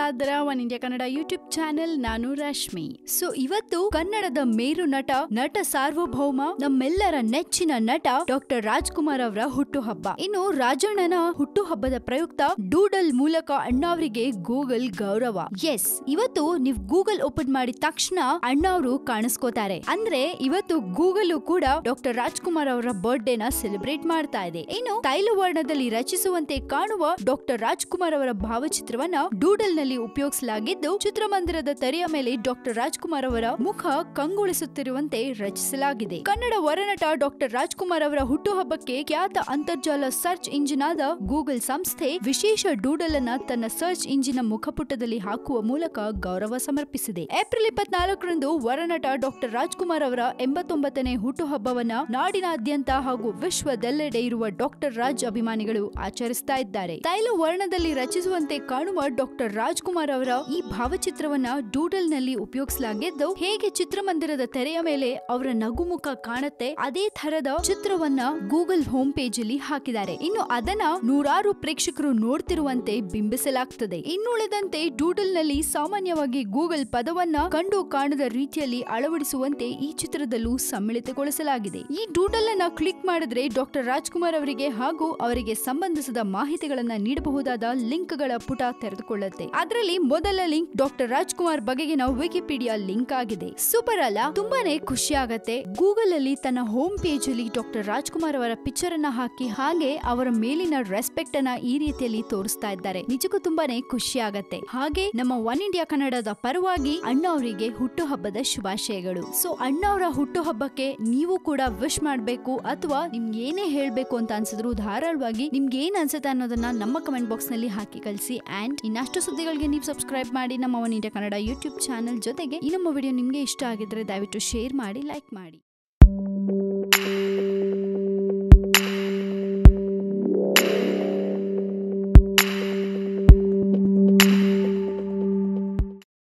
ನೋಡ್ತಾ ಇದ್ದೀರಾ one India Kannada YouTube channel. ನಾನು ರಶ್ಮಿ. ಸೊ ಇವತ್ತು ಕನ್ನಡದ ಮೇರು ನಟ ಸಾರ್ವಭೌಮ, ನಮ್ಮೆಲ್ಲರ ನೆಚ್ಚಿನ ನಟ ಡಾಕ್ಟರ್ ರಾಜ್ಕುಮಾರ್ ಅವರ ಹುಟ್ಟುಹಬ್ಬ. ಇನ್ನು ರಾಜಣ್ಣನ ಹುಟ್ಟುಹಬ್ಬದ ಪ್ರಯುಕ್ತ ಡೂಡಲ್ ಮೂಲಕ ಅಣ್ಣಾವ್ರಿಗೆ ಗೂಗಲ್ ಗೌರವ. ಎಸ್, ಇವತ್ತು ನೀವು ಗೂಗಲ್ ಓಪನ್ ಮಾಡಿದ ತಕ್ಷಣ ಅಣ್ಣಾವ್ರು ಕಾಣಿಸ್ಕೋತಾರೆ. ಅಂದ್ರೆ ಇವತ್ತು ಗೂಗಲ್ ಕೂಡ ಡಾಕ್ಟರ್ ರಾಜ್ಕುಮಾರ್ ಅವರ ಬರ್ಡೇ ನ ಸೆಲೆಬ್ರೇಟ್ ಮಾಡ್ತಾ ಇದೆ. ಇನ್ನು ತೈಲವರ್ಣದಲ್ಲಿ ರಚಿಸುವಂತೆ ಕಾಣುವ ಡಾಕ್ಟರ್ ರಾಜ್ಕುಮಾರ್ ಅವರ ಭಾವಚಿತ್ರವನ್ನ ಡೂಡಲ್ ನಲ್ಲಿ ಉಪಯೋಗಿಸಲಾಗಿದ್ದು, ಚಿತ್ರಮಂದಿರದ ತೆರೆಯ ಮೇಲೆ ಡಾಕ್ಟರ್ ರಾಜ್ಕುಮಾರ್ ಅವರ ಮುಖ ಕಂಗೊಳಿಸುತ್ತಿರುವಂತೆ ರಚಿಸಲಾಗಿದೆ. ಕನ್ನಡ ವರನಟ ಡಾಕ್ಟರ್ ರಾಜ್ಕುಮಾರ್ ಅವರ ಹುಟ್ಟುಹಬ್ಬಕ್ಕೆ ಖ್ಯಾತ ಅಂತರ್ಜಾಲ ಸರ್ಚ್ ಇಂಜಿನ್ ಆದ ಗೂಗಲ್ ಸಂಸ್ಥೆ ವಿಶೇಷ ಡೂಡಲ್ ಅನ್ನ ತನ್ನ ಸರ್ಚ್ ಇಂಜಿನ್ ಮುಖಪುಟದಲ್ಲಿ ಹಾಕುವ ಮೂಲಕ ಗೌರವ ಸಮರ್ಪಿಸಿದೆ. ಏಪ್ರಿಲ್ 24ರಂದು ವರನಟ ಡಾಕ್ಟರ್ ರಾಜ್ಕುಮಾರ್ ಅವರ 89ನೇ ಹುಟ್ಟುಹಬ್ಬವನ್ನ ನಾಡಿನಾದ್ಯಂತ ಹಾಗೂ ವಿಶ್ವದೆಲ್ಲೆಡೆ ಇರುವ ಡಾಕ್ಟರ್ ರಾಜ್ ಅಭಿಮಾನಿಗಳು ಆಚರಿಸ್ತಾ ಇದ್ದಾರೆ. ತೈಲ ವರ್ಣದಲ್ಲಿ ರಚಿಸುವಂತೆ ಕಾಣುವ ಡಾಕ್ಟರ್ ರಾಜ್ಕುಮಾರ್ ಅವರ ಈ ಭಾವಚಿತ್ರವನ್ನ ಡೂಡಲ್ ನಲ್ಲಿ ಉಪಯೋಗಿಸಲಾಗಿದ್ದು, ಹೇಗೆ ಚಿತ್ರಮಂದಿರದ ತೆರೆಯ ಮೇಲೆ ಅವರ ನಗುಮುಖ ಕಾಣುತ್ತೆ ಅದೇ ತರದ ಚಿತ್ರವನ್ನ ಗೂಗಲ್ ಹೋಮ್ ಪೇಜ್ ಅಲ್ಲಿ ಹಾಕಿದ್ದಾರೆ. ಇನ್ನು ಅದನ್ನ ನೂರಾರು ಪ್ರೇಕ್ಷಕರು ನೋಡ್ತಿರುವಂತೆ ಬಿಂಬಿಸಲಾಗ್ತದೆ. ಇನ್ನುಳಿದಂತೆ ಡೂಡಲ್ ನಲ್ಲಿ ಸಾಮಾನ್ಯವಾಗಿ ಗೂಗಲ್ ಪದವನ್ನ ಕಂಡು ಕಾಣದ ರೀತಿಯಲ್ಲಿ ಅಳವಡಿಸುವಂತೆ ಈ ಚಿತ್ರದಲ್ಲೂ ಸಮ್ಮಿಳಿತಗೊಳಿಸಲಾಗಿದೆ. ಈ ಡೂಡಲ್ ಅನ್ನ ಕ್ಲಿಕ್ ಮಾಡಿದ್ರೆ ಡಾಕ್ಟರ್ ರಾಜ್ಕುಮಾರ್ ಅವರಿಗೆ ಹಾಗೂ ಅವರಿಗೆ ಸಂಬಂಧಿಸಿದ ಮಾಹಿತಿಗಳನ್ನ ನೀಡಬಹುದಾದ ಲಿಂಕ್ ಗಳ ಪುಟ ತೆರೆದುಕೊಳ್ಳುತ್ತೆ. ಅದರಲ್ಲಿ ಮೊದಲ ಲಿಂಕ್ ಡಾಕ್ಟರ್ ರಾಜ್ಕುಮಾರ್ ಬಗೆಗಿನ ವಿಕಿಪೀಡಿಯಾ ಲಿಂಕ್ ಆಗಿದೆ. ಸೂಪರ್ ಅಲ್ಲ? ತುಂಬಾನೇ ಖುಷಿ ಆಗತ್ತೆ. ಗೂಗಲ್ ಅಲ್ಲಿ ತನ್ನ ಹೋಮ್ ಪೇಜ್ ಅಲ್ಲಿ ಡಾಕ್ಟರ್ ರಾಜ್ಕುಮಾರ್ ಅವರ ಪಿಕ್ಚರ್ ಅನ್ನ ಹಾಕಿ ಹಾಗೆ ಅವರ ಮೇಲಿನ ರೆಸ್ಪೆಕ್ಟ್ ಅನ್ನ ಈ ರೀತಿಯಲ್ಲಿ ತೋರಿಸ್ತಾ ಇದ್ದಾರೆ. ನಿಜಕ್ಕೂ ತುಂಬಾನೇ ಖುಷಿ ಆಗತ್ತೆ. ಹಾಗೆ ನಮ್ಮ ಒನ್ ಇಂಡಿಯಾ ಕನ್ನಡದ ಪರವಾಗಿ ಅಣ್ಣ ಅವರಿಗೆ ಹುಟ್ಟುಹಬ್ಬದ ಶುಭಾಶಯಗಳು. ಸೊ ಅಣ್ಣ ಅವರ ಹುಟ್ಟುಹಬ್ಬಕ್ಕೆ ನೀವು ಕೂಡ ವಿಶ್ ಮಾಡಬೇಕು ಅಥವಾ ನಿಮ್ಗೆ ಏನೇ ಹೇಳ್ಬೇಕು ಅಂತ ಅನ್ಸಿದ್ರು ಧಾರಾಳವಾಗಿ ನಿಮ್ಗೆ ಏನ್ ಅನ್ಸುತ್ತೆ ಅನ್ನೋದನ್ನ ನಮ್ಮ ಕಮೆಂಟ್ ಬಾಕ್ಸ್ ನಲ್ಲಿ ಹಾಕಿ ಕಳಿಸಿ. ಅಂಡ್ ಇನ್ನಷ್ಟು ಸುದ್ದಿಗಳಿಗೆ ನೀವು ಸಬ್ಸ್ಕ್ರೈಬ್ ಮಾಡಿ ನಮ್ಮ one India Kannada YouTube channel ಜೊತೆಗೆ. ಈ ನಮ್ಮ ವಿಡಿಯೋ ನಿಮ್ಗೆ ಇಷ್ಟ ಆಗಿದ್ರೆ ದಯವಿಟ್ಟು ಶೇರ್ ಮಾಡಿ, ಲೈಕ್ ಮಾಡಿ.